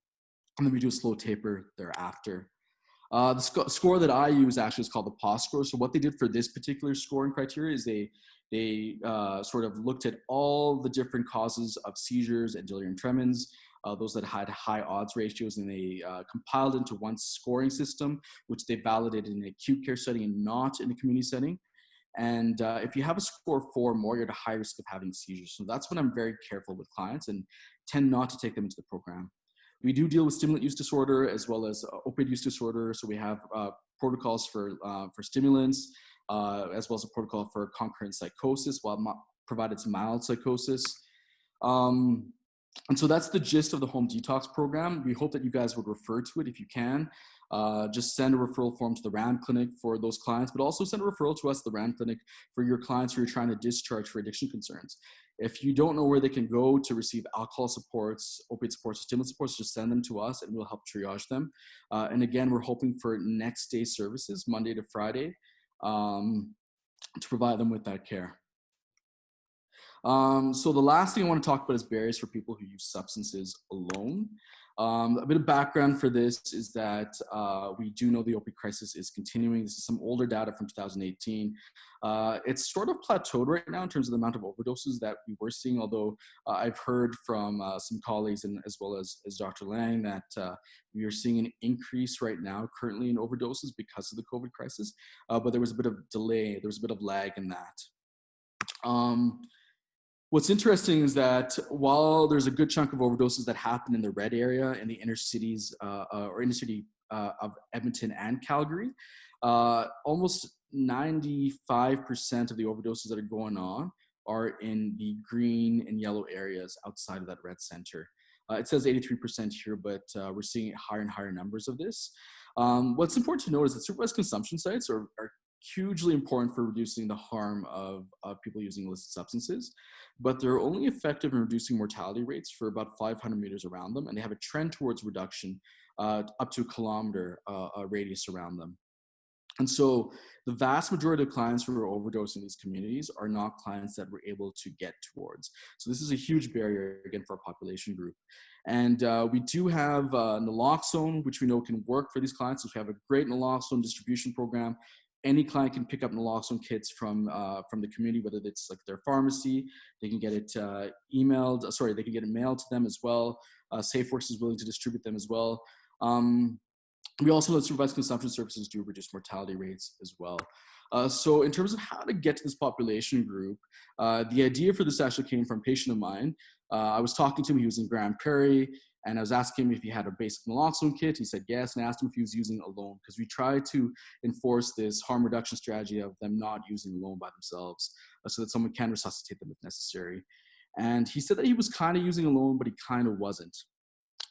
And then we do a slow taper thereafter. The score that I use actually is called the PAUSE score. So what they did for this particular scoring criteria is they sort of looked at all the different causes of seizures and delirium tremens, those that had high odds ratios, and they compiled into one scoring system, which they validated in an acute care setting and not in a community setting. And if you have a score of 4 or more, you're at a high risk of having seizures. So that's when I'm very careful with clients and tend not to take them into the program. We do deal with stimulant use disorder as well as opioid use disorder. So we have protocols for stimulants, as well as a protocol for concurrent psychosis, provided some mild psychosis. And so that's the gist of the home detox program. We hope that you guys would refer to it if you can. Just send a referral form to the RAAM clinic for those clients, but also send a referral to us, the RAAM clinic, for your clients who are trying to discharge for addiction concerns. If you don't know where they can go to receive alcohol supports, opiate supports, stimulant supports, just send them to us and we'll help triage them. And again, we're hoping for next day services, Monday to Friday, to provide them with that care. So the last thing I want to talk about is barriers for people who use substances alone. A bit of background for this is that we do know the opioid crisis is continuing. This is some older data from 2018. It's sort of plateaued right now in terms of the amount of overdoses that we were seeing, although I've heard from some colleagues and as well as Dr. Lang that we are seeing an increase right now currently in overdoses because of the COVID crisis, but there was a bit of delay, there was a bit of lag in that. What's interesting is that while there's a good chunk of overdoses that happen in the red area in the inner cities or inner city of Edmonton and Calgary, almost 95% of the overdoses that are going on are in the green and yellow areas outside of that red center. It says 83% here, but we're seeing higher and higher numbers of this. What's important to note is that supervised consumption sites are hugely important for reducing the harm of people using illicit substances, but they're only effective in reducing mortality rates for about 500 meters around them, and they have a trend towards reduction up to a kilometer radius around them. And so the vast majority of clients who are overdosing in these communities are not clients that we're able to get towards. So this is a huge barrier, again, for our population group. And we do have naloxone, which we know can work for these clients. So we have a great naloxone distribution program. Any client can pick up naloxone kits from the community, whether it's like their pharmacy, they can get it emailed, sorry, they can get it mailed to them as well. SafeWorks is willing to distribute them as well. We also let supervised consumption services do reduce mortality rates as well. So in terms of how to get to this population group, the idea for this actually came from a patient of mine. I was talking to him, he was in Grand Prairie, and I was asking him if he had a basic naloxone kit. He said yes, and I asked him if he was using it alone, because we try to enforce this harm reduction strategy of them not using alone by themselves, so that someone can resuscitate them if necessary. And he said that he was kind of using alone, but he kind of wasn't.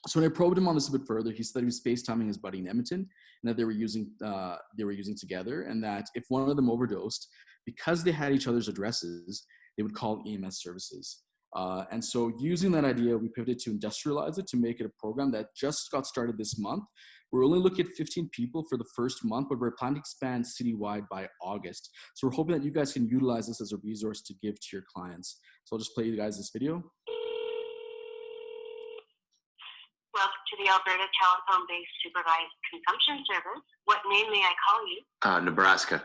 So when I probed him on this a bit further, he said that he was FaceTiming his buddy in Edmonton, and that they were using together, and that if one of them overdosed, because they had each other's addresses, they would call EMS services. And so using that idea, we pivoted to industrialize it to make it a program that just got started this month. We're only looking at 15 people for the first month, but we're planning to expand citywide by August. So we're hoping that you guys can utilize this as a resource to give to your clients. So I'll just play you guys this video. Welcome to the Alberta Telephone-Based Supervised Consumption Service. What name may I call you? Nebraska.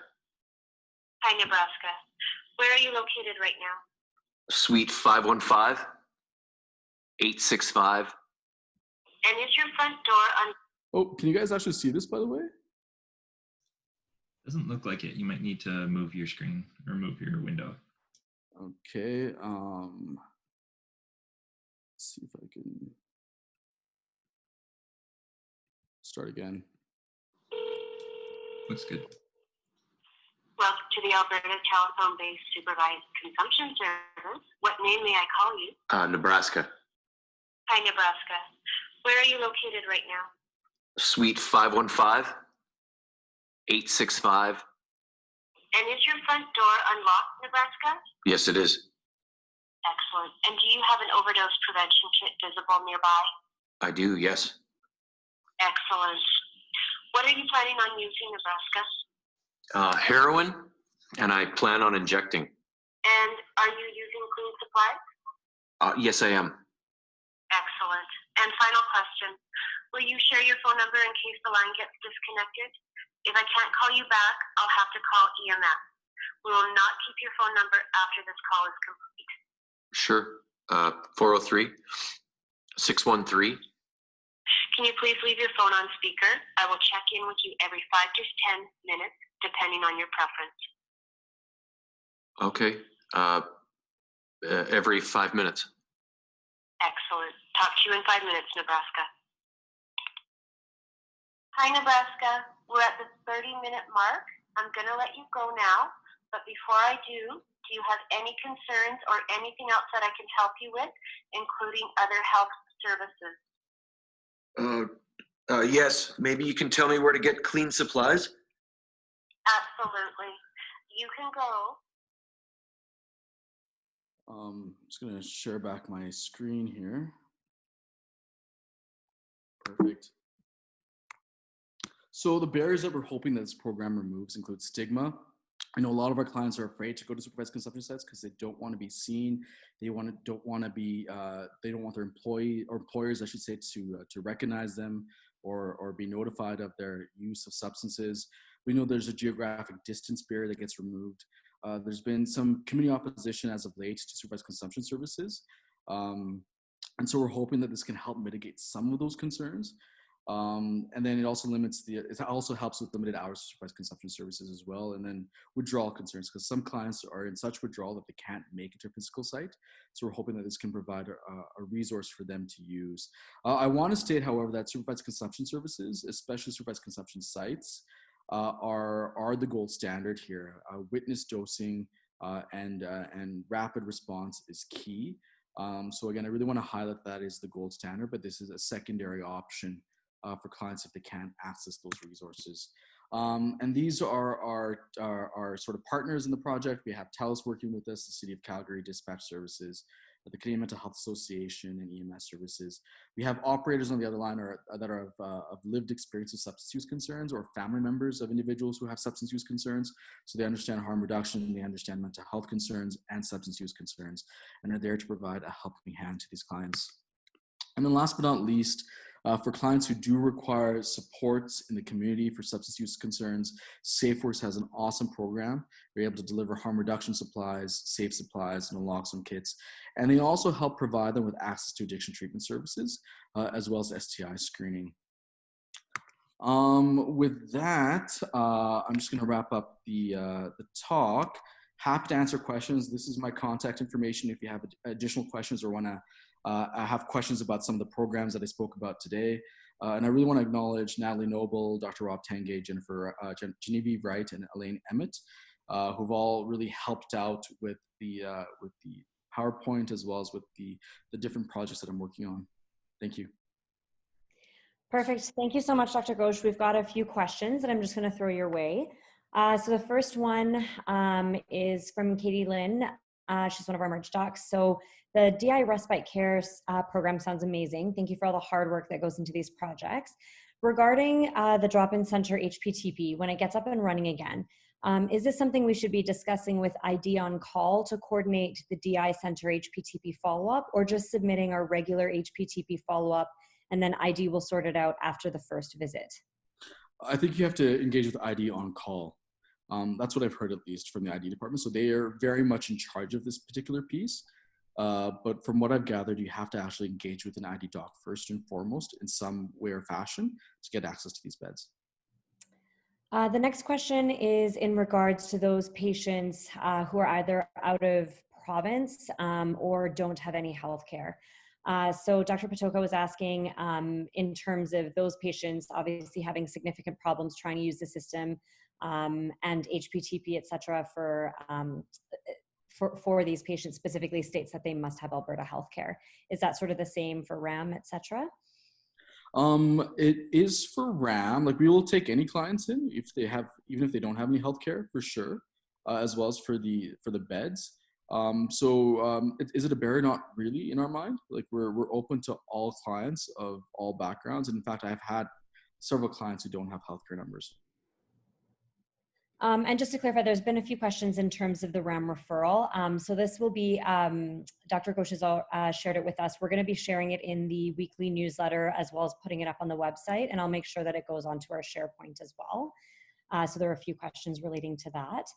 Hi, Nebraska. Where are you located right now? Suite 515, 865. And is your front door on? Oh, can you guys actually see this, by the way? Doesn't look like it. You might need to move your screen or move your window. Okay. Let's see if I can start again. Looks good. Welcome to the Alberta Telephone-Based Supervised Consumption Service. What name may I call you? Nebraska. Hi, Nebraska. Where are you located right now? Suite 515, 865. And is your front door unlocked, Nebraska? Yes, it is. Excellent. And do you have an overdose prevention kit visible nearby? I do, yes. Excellent. What are you planning on using, Nebraska? Heroin, and I plan on injecting. And are you using clean supplies? Yes, I am. Excellent. And final question. Will you share your phone number in case the line gets disconnected? If I can't call you back, I'll have to call EMS. We will not keep your phone number after this call is complete. Sure. 403, 613. Can you please leave your phone on speaker? I will check in with you every 5 to 10 minutes, depending on your preference. Okay. Every 5 minutes. Excellent. Talk to you in 5 minutes, Nebraska. Hi, Nebraska. We're at the 30-minute mark. I'm going to let you go now, but before I do you have any concerns or anything else that I can help you with, including other health services? Yes. Maybe you can tell me where to get clean supplies? Absolutely. You can go. I'm just going to share back my screen here. Perfect. So the barriers that we're hoping that this program removes include stigma. I know a lot of our clients are afraid to go to supervised consumption sites because they don't want to be seen. They don't want their employers, I should say, to recognize them or be notified of their use of substances. We know there's a geographic distance barrier that gets removed. There's been some community opposition as of late to supervised consumption services. And so we're hoping that this can help mitigate some of those concerns. And then it also helps with limited hours of supervised consumption services as well. And then withdrawal concerns, because some clients are in such withdrawal that they can't make it to a physical site. So we're hoping that this can provide a resource for them to use. I want to state, however, that supervised consumption services, especially supervised consumption sites, are the gold standard here. Witness dosing and rapid response is key. So again, I really want to highlight that is the gold standard, but this is a secondary option for clients if they can't access those resources. And these are our sort of partners in the project. We have TELUS working with us, the City of Calgary Dispatch Services, the Canadian Mental Health Association, and EMS services. We have operators on the other line that are of lived experience of substance use concerns, or family members of individuals who have substance use concerns. So they understand harm reduction, they understand mental health concerns and substance use concerns, and are there to provide a helping hand to these clients. And then last but not least, for clients who do require supports in the community for substance use concerns, SafeWorks has an awesome program. We're able to deliver harm reduction supplies, safe supplies, and naloxone kits. And they also help provide them with access to addiction treatment services, as well as STI screening. With that, I'm just going to wrap up the talk. Happy to answer questions. This is my contact information if you have additional questions or want to I have questions about some of the programs that I spoke about today. And I really want to acknowledge Natalie Noble, Dr. Rob Tangay, Genevieve Wright, and Elaine Emmett, who've all really helped out with the PowerPoint as well as with the different projects that I'm working on. Thank you. Perfect. Thank you so much, Dr. Ghosh. We've got a few questions that I'm just going to throw your way. So the first one is from Katie Lynn. She's one of our merge docs. So the DI Respite Care program sounds amazing. Thank you for all the hard work that goes into these projects. Regarding the drop-in center HPTP, when it gets up and running again, is this something we should be discussing with ID on call to coordinate the DI center HPTP follow-up, or just submitting our regular HPTP follow-up and then ID will sort it out after the first visit? I think you have to engage with ID on call. That's what I've heard, at least from the ID department. So they are very much in charge of this particular piece. But from what I've gathered, you have to actually engage with an ID doc first and foremost in some way or fashion to get access to these beds. The next question is in regards to those patients who are either out of province or don't have any health care. So Dr. Patoka was asking in terms of those patients obviously having significant problems trying to use the system and HPTP, et cetera, for these patients specifically states that they must have Alberta healthcare. Is that sort of the same for RAAM, et cetera? It is for RAAM. Like, we will take any clients in if they have, even if they don't have any healthcare, for sure, as well as for the beds. Is it a barrier? Not really, in our mind. Like, we're open to all clients of all backgrounds, and in fact, I've had several clients who don't have healthcare numbers. And just to clarify, there's been a few questions in terms of the RAAM referral. So this will be, Dr. Ghosh has shared it with us. We're going to be sharing it in the weekly newsletter as well as putting it up on the website, and I'll make sure that it goes onto our SharePoint as well. So there are a few questions relating to that.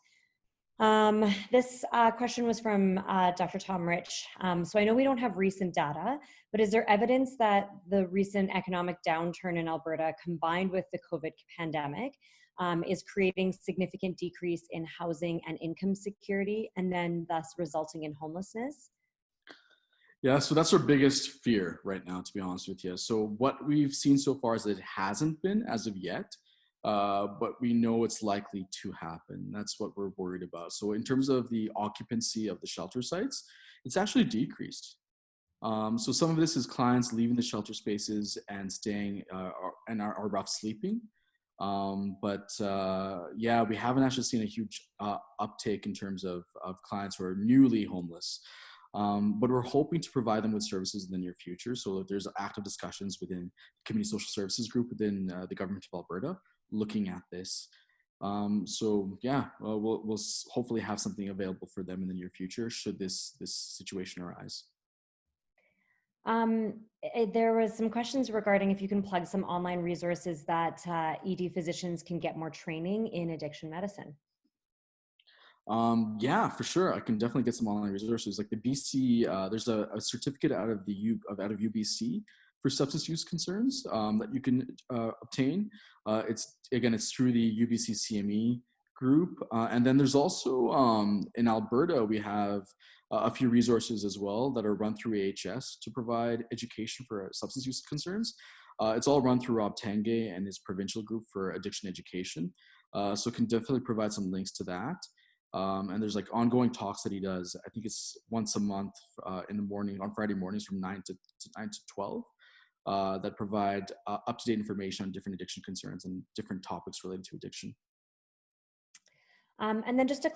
This question was from Dr. Tom Rich. So I know we don't have recent data, but is there evidence that the recent economic downturn in Alberta combined with the COVID pandemic is creating significant decrease in housing and income security, and then thus resulting in homelessness? Yeah, so that's our biggest fear right now, to be honest with you. So what we've seen so far is that it hasn't been as of yet, but we know it's likely to happen. That's what we're worried about. So in terms of the occupancy of the shelter sites, it's actually decreased. So some of this is clients leaving the shelter spaces and staying and are rough sleeping. Yeah, we haven't actually seen a huge uptake in terms of clients who are newly homeless. But we're hoping to provide them with services in the near future. So there's active discussions within the Community Social Services Group within the Government of Alberta looking at this. So yeah, we'll hopefully have something available for them in the near future should this situation arise. There was some questions regarding if you can plug some online resources that ED physicians can get more training in addiction medicine. Yeah, for sure. I can definitely get some online resources like the BC. There's a certificate out of UBC for substance use concerns that you can obtain. It's through the UBC CME group, and then there's also in Alberta we have a few resources as well that are run through AHS to provide education for substance use concerns. It's all run through Rob Tanguay and his provincial group for addiction education. So can definitely provide some links to that. And there's like ongoing talks that he does. I think it's once a month in the morning, on Friday mornings from 9 to 12, that provide up-to-date information on different addiction concerns and different topics related to addiction. And then just a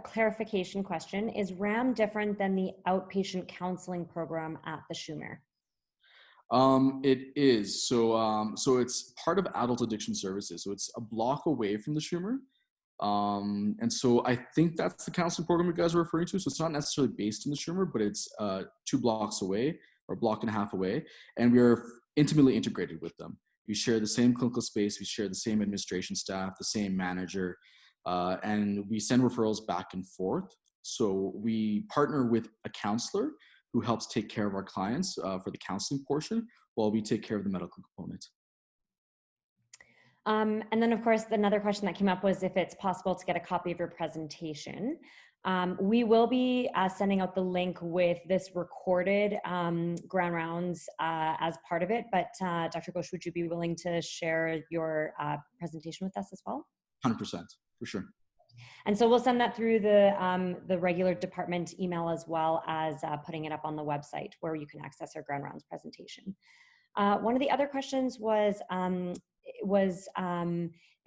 clarification question, is RAAM different than the outpatient counseling program at the Schumer? It is. So it's part of adult addiction services. So it's a block away from the Schumer. And so I think that's the counseling program you guys are referring to. So it's not necessarily based in the Schumer, but it's 2 blocks away or a block and a half away. And we are intimately integrated with them. We share the same clinical space. We share the same administration staff, the same manager, and we send referrals back and forth. So we partner with a counselor who helps take care of our clients for the counseling portion while we take care of the medical component. And then, of course, another question that came up was if it's possible to get a copy of your presentation. We will be sending out the link with this recorded Grand Rounds as part of it, but Dr. Ghosh, would you be willing to share your presentation with us as well? 100%, for sure. And so we'll send that through the regular department email as well as putting it up on the website where you can access our Grand Rounds presentation. One of the other questions was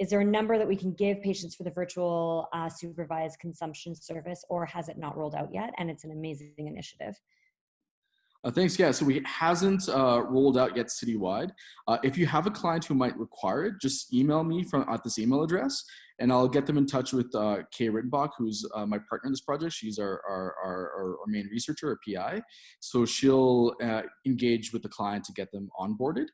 is there a number that we can give patients for the virtual supervised consumption service, or has it not rolled out yet? And it's an amazing initiative. Thanks. Yeah, so it hasn't rolled out yet citywide. If you have a client who might require it, just email me at this email address, and I'll get them in touch with Kay Rittenbach, who's my partner in this project. She's our main researcher, or PI. So she'll engage with the client to get them onboarded.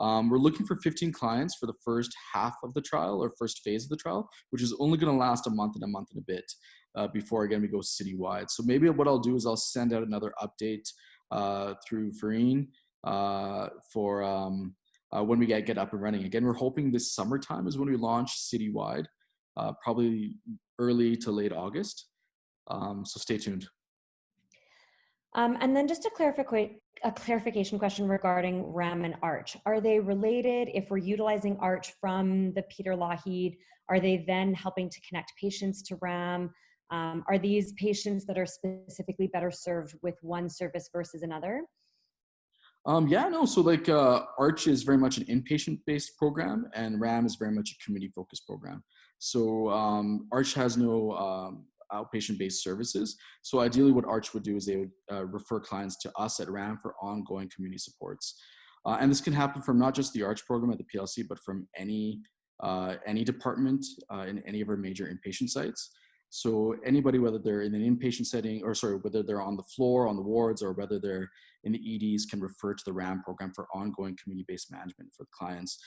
We're looking for 15 clients for the first half of the trial, or first phase of the trial, which is only going to last a month and a bit before, again, we go citywide. So maybe what I'll do is I'll send out another update through Farine for when we get up and running. Again, we're hoping this summertime is when we launch citywide, probably early to late August. So stay tuned. And then just a clarification question regarding RAAM and ARCH. Are they related? If we're utilizing ARCH from the Peter Lougheed, are they then helping to connect patients to RAAM? Are these patients that are specifically better served with one service versus another? Yeah, no, so like ARCH is very much an inpatient-based program, and RAAM is very much a community-focused program. So ARCH has no outpatient-based services. So ideally what ARCH would do is they would refer clients to us at RAAM for ongoing community supports. And this can happen from not just the ARCH program at the PLC, but from any department in any of our major inpatient sites. So anybody, whether they're in an inpatient setting, or sorry, whether they're on the floor, on the wards, or whether they're in the EDs, can refer to the RAAM program for ongoing community-based management for the clients.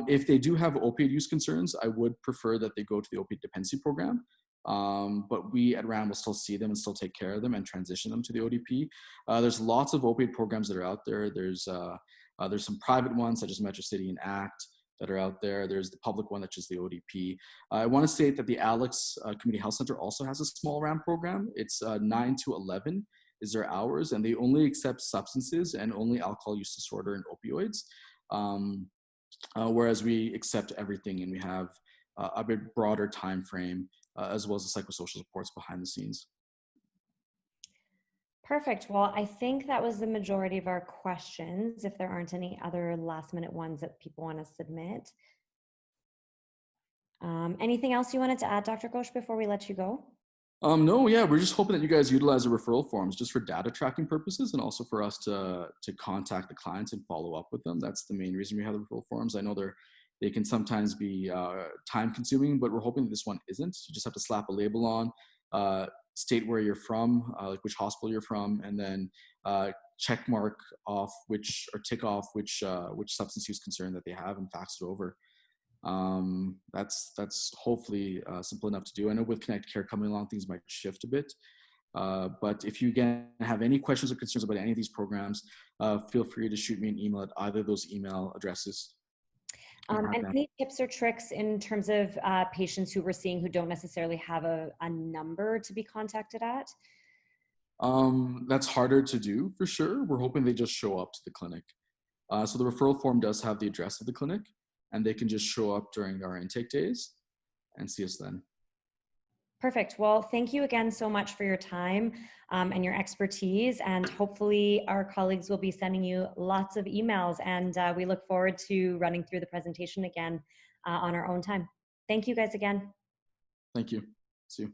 If they do have opioid use concerns, I would prefer that they go to the opioid dependency program. But we at RAAM will still see them and still take care of them and transition them to the ODP. There's lots of opioid programs that are out there. There's some private ones such as Metro City and ACT that are out there. There's the public one, which is the ODP. I want to say that the Alex Community Health Center also has a small RAAM program. It's 9 to 11 is their hours, and they only accept substances and only alcohol use disorder and opioids. Whereas we accept everything, and we have a bit broader time frame, as well as the psychosocial supports behind the scenes. Perfect. Well, I think that was the majority of our questions, if there aren't any other last minute ones that people want to submit. Anything else you wanted to add, Dr. Ghosh, before we let you go? No, yeah, we're just hoping that you guys utilize the referral forms just for data tracking purposes and also for us to contact the clients and follow up with them. That's the main reason we have the referral forms. I know they can sometimes be time consuming, but we're hoping that this one isn't. You just have to slap a label on, state where you're from, like which hospital you're from, and then check mark off tick off which substance use concern that they have and fax it over. That's hopefully simple enough to do. I know with Connect Care coming along, things might shift a bit. But if you again have any questions or concerns about any of these programs, feel free to shoot me an email at either of those email addresses. And any tips or tricks in terms of patients who we're seeing who don't necessarily have a number to be contacted at? That's harder to do for sure. We're hoping they just show up to the clinic. So the referral form does have the address of the clinic, and they can just show up during our intake days and see us then. Perfect. Well, thank you again so much for your time and your expertise. And hopefully our colleagues will be sending you lots of emails. And we look forward to running through the presentation again on our own time. Thank you guys again. Thank you. See you.